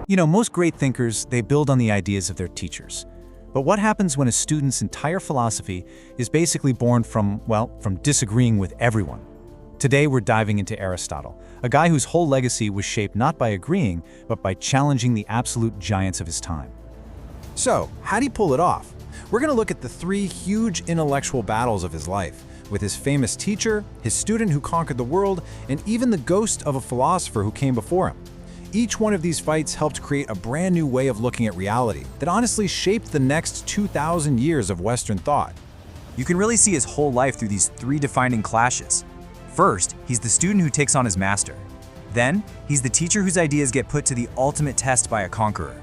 Most great thinkers, they build on the ideas of their teachers. But what happens when a student's entire philosophy is basically born from disagreeing with everyone? Today we're diving into Aristotle, a guy whose whole legacy was shaped not by agreeing, but by challenging the absolute giants of his time. So, how'd he pull it off? We're going to look at the three huge intellectual battles of his life, with his famous teacher, his student who conquered the world, and even the ghost of a philosopher who came before him. Each one of these fights helped create a brand new way of looking at reality that honestly shaped the next 2,000 years of Western thought. You can really see his whole life through these three defining clashes. First, he's the student who takes on his master. Then, he's the teacher whose ideas get put to the ultimate test by a conqueror.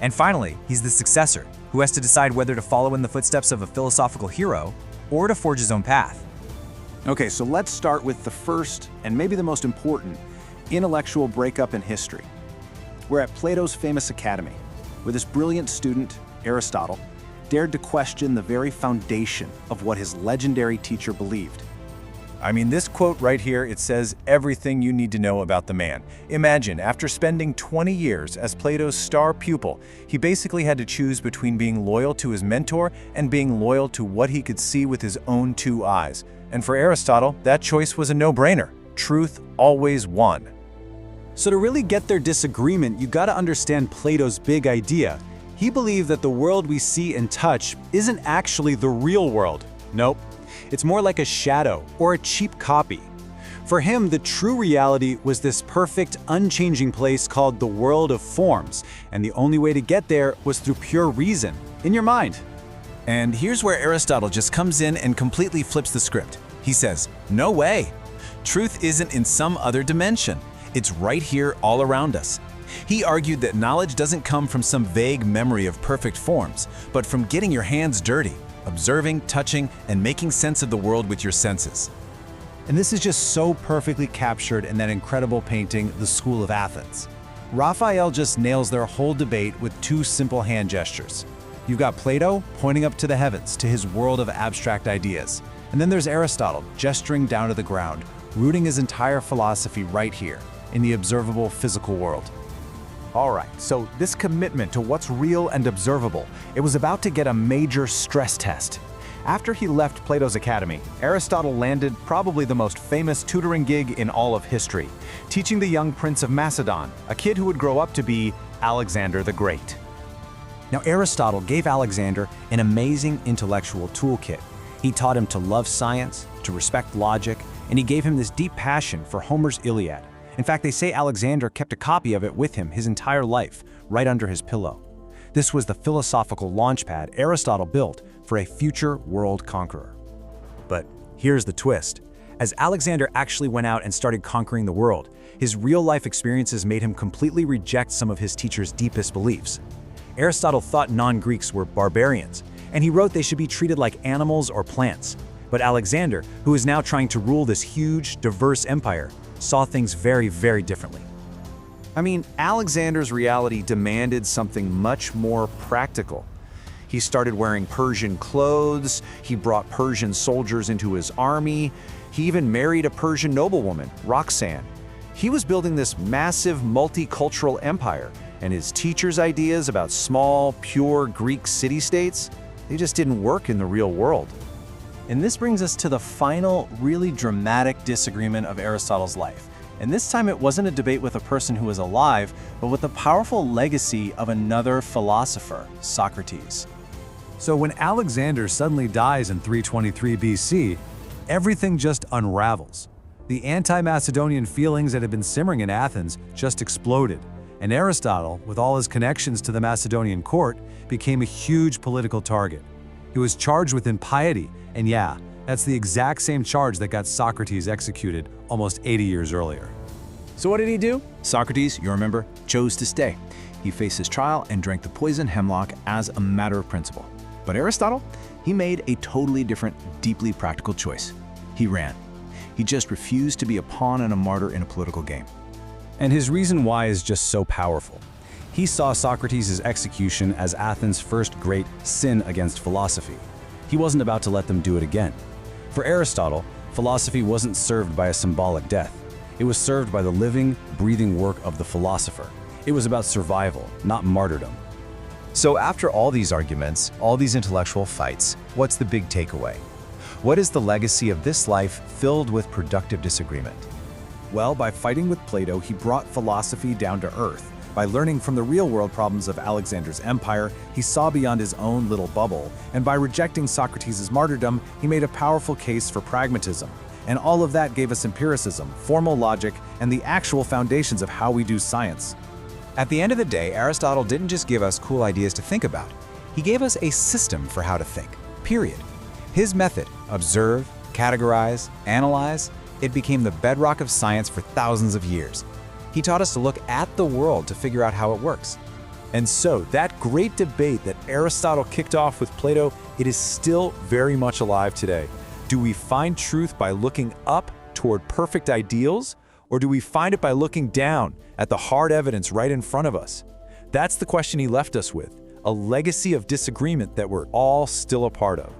And finally, he's the successor, who has to decide whether to follow in the footsteps of a philosophical hero or to forge his own path. Okay, so let's start with the first, and maybe the most important, intellectual breakup in history. We're at Plato's famous academy, where this brilliant student, Aristotle, dared to question the very foundation of what his legendary teacher believed. I mean, this quote right here, it says everything you need to know about the man. Imagine, after spending 20 years as Plato's star pupil, he basically had to choose between being loyal to his mentor and being loyal to what he could see with his own two eyes. And for Aristotle, that choice was a no-brainer. Truth always won. So to really get their disagreement, you gotta understand Plato's big idea. He believed that the world we see and touch isn't actually the real world. Nope. It's more like a shadow or a cheap copy. For him, the true reality was this perfect, unchanging place called the world of forms, and the only way to get there was through pure reason, in your mind. And here's where Aristotle just comes in and completely flips the script. He says, no way. Truth isn't in some other dimension. It's right here all around us. He argued that knowledge doesn't come from some vague memory of perfect forms, but from getting your hands dirty, observing, touching, and making sense of the world with your senses. And this is just so perfectly captured in that incredible painting, The School of Athens. Raphael just nails their whole debate with two simple hand gestures. You've got Plato pointing up to the heavens, to his world of abstract ideas. And then there's Aristotle gesturing down to the ground, rooting his entire philosophy right here, in the observable physical world. All right, so this commitment to what's real and observable, it was about to get a major stress test. After he left Plato's academy, Aristotle landed probably the most famous tutoring gig in all of history, teaching the young prince of Macedon, a kid who would grow up to be Alexander the Great. Now, Aristotle gave Alexander an amazing intellectual toolkit. He taught him to love science, to respect logic, and he gave him this deep passion for Homer's Iliad. In fact, they say Alexander kept a copy of it with him his entire life, right under his pillow. This was the philosophical launchpad Aristotle built for a future world conqueror. But here's the twist. As Alexander actually went out and started conquering the world, his real-life experiences made him completely reject some of his teacher's deepest beliefs. Aristotle thought non-Greeks were barbarians, and he wrote they should be treated like animals or plants. But Alexander, who is now trying to rule this huge, diverse empire, saw things very, very differently. I mean, Alexander's reality demanded something much more practical. He started wearing Persian clothes, he brought Persian soldiers into his army, he even married a Persian noblewoman, Roxanne. He was building this massive multicultural empire, and his teacher's ideas about small, pure Greek city-states, they just didn't work in the real world. And this brings us to the final, really dramatic disagreement of Aristotle's life. And this time it wasn't a debate with a person who was alive, but with the powerful legacy of another philosopher, Socrates. So when Alexander suddenly dies in 323 BC, everything just unravels. The anti-Macedonian feelings that had been simmering in Athens just exploded, and Aristotle, with all his connections to the Macedonian court, became a huge political target. He was charged with impiety, and yeah, that's the exact same charge that got Socrates executed almost 80 years earlier. So what did he do? Socrates, you remember, chose to stay. He faced his trial and drank the poison hemlock as a matter of principle. But Aristotle, he made a totally different, deeply practical choice. He ran. He just refused to be a pawn and a martyr in a political game. And his reason why is just so powerful. He saw Socrates' execution as Athens' first great sin against philosophy. He wasn't about to let them do it again. For Aristotle, philosophy wasn't served by a symbolic death. It was served by the living, breathing work of the philosopher. It was about survival, not martyrdom. So after all these arguments, all these intellectual fights, what's the big takeaway? What is the legacy of this life filled with productive disagreement? Well, by fighting with Plato, he brought philosophy down to earth. By learning from the real-world problems of Alexander's empire, he saw beyond his own little bubble. And by rejecting Socrates' martyrdom, he made a powerful case for pragmatism. And all of that gave us empiricism, formal logic, and the actual foundations of how we do science. At the end of the day, Aristotle didn't just give us cool ideas to think about. He gave us a system for how to think, period. His method, observe, categorize, analyze, it became the bedrock of science for thousands of years. He taught us to look at the world to figure out how it works. And so, that great debate that Aristotle kicked off with Plato, it is still very much alive today. Do we find truth by looking up toward perfect ideals, or do we find it by looking down at the hard evidence right in front of us? That's the question he left us with, a legacy of disagreement that we're all still a part of.